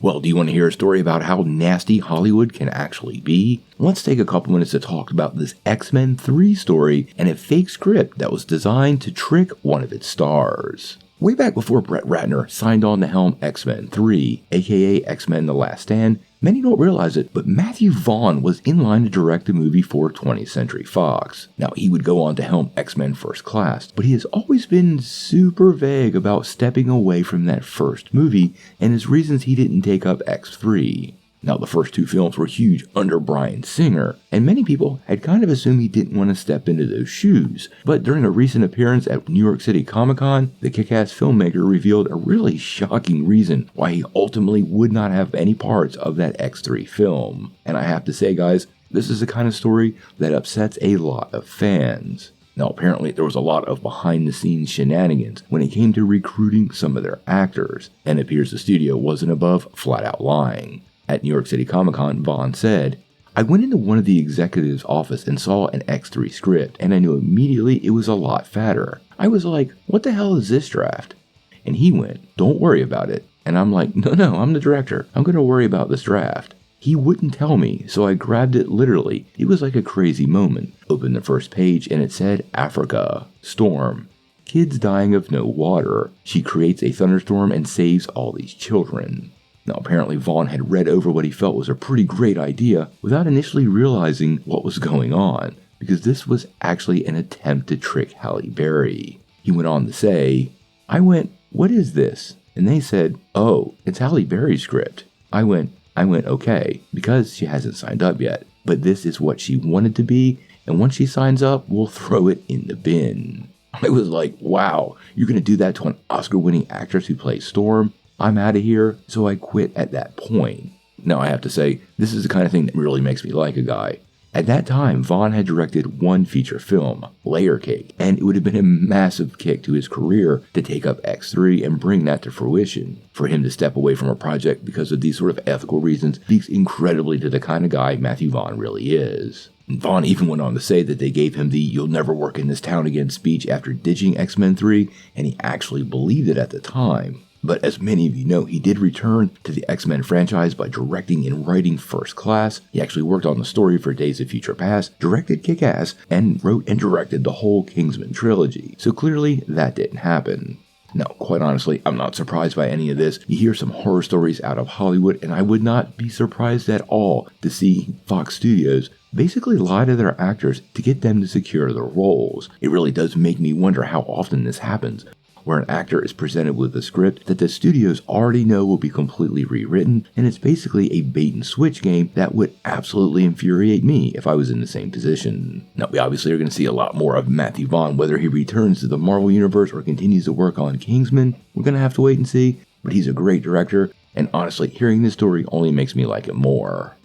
Well, do you want to hear a story about how nasty Hollywood can actually be? Let's take a couple minutes to talk about this X-Men 3 story and a fake script that was designed to trick one of its stars. Way back before Brett Ratner signed on to helm X-Men 3, aka X-Men The Last Stand, many don't realize it, but Matthew Vaughn was in line to direct the movie for 20th Century Fox. Now, he would go on to helm X-Men First Class, but he has always been super vague about stepping away from that first movie and his reasons he didn't take up X3. Now, the first two films were huge under Bryan Singer, and many people had kind of assumed he didn't want to step into those shoes. But during a recent appearance at New York City Comic Con, the kick-ass filmmaker revealed a really shocking reason why he ultimately would not have any parts of that X3 film. And I have to say, guys, this is the kind of story that upsets a lot of fans. Now, apparently there was a lot of behind-the-scenes shenanigans when it came to recruiting some of their actors, and it appears the studio wasn't above flat-out lying. At New York City Comic Con, Vaughn said, "I went into one of the executives' office and saw an X3 script, and I knew immediately it was a lot fatter. I was like, what the hell is this draft?" And he went, "Don't worry about it." And I'm like, no, I'm the director. I'm going to worry about this draft. He wouldn't tell me, so I grabbed it literally. It was like a crazy moment. Opened the first page and it said, Africa, Storm. Kids dying of no water. She creates a thunderstorm and saves all these children. Now, apparently Vaughn had read over what he felt was a pretty great idea without initially realizing what was going on, because this was actually an attempt to trick Halle Berry. He went on to say, "I went, what is this?" And they said, "Oh, it's Halle Berry's script." I went, okay, because she hasn't signed up yet, but this is what she wanted to be, and once she signs up, we'll throw it in the bin. I was like, wow, you're going to do that to an Oscar-winning actress who plays Storm? I'm out of here, so I quit at that point. Now, I have to say, this is the kind of thing that really makes me like a guy. At that time, Vaughn had directed one feature film, Layer Cake, and it would have been a massive kick to his career to take up X3 and bring that to fruition. For him to step away from a project because of these sort of ethical reasons speaks incredibly to the kind of guy Matthew Vaughn really is. And Vaughn even went on to say that they gave him the "you'll never work in this town again" speech after ditching X-Men 3, and he actually believed it at the time. But as many of you know, he did return to the X-Men franchise by directing and writing First Class. He actually worked on the story for Days of Future Past, directed Kick-Ass, and wrote and directed the whole Kingsman trilogy. So clearly, that didn't happen. Now, quite honestly, I'm not surprised by any of this. You hear some horror stories out of Hollywood, and I would not be surprised at all to see Fox Studios basically lie to their actors to get them to secure their roles. It really does make me wonder how often this happens, where an actor is presented with a script that the studios already know will be completely rewritten, and it's basically a bait and switch game that would absolutely infuriate me if I was in the same position. Now, we obviously are going to see a lot more of Matthew Vaughn, whether he returns to the Marvel Universe or continues to work on Kingsman. We're going to have to wait and see, but he's a great director, and honestly, hearing this story only makes me like it more.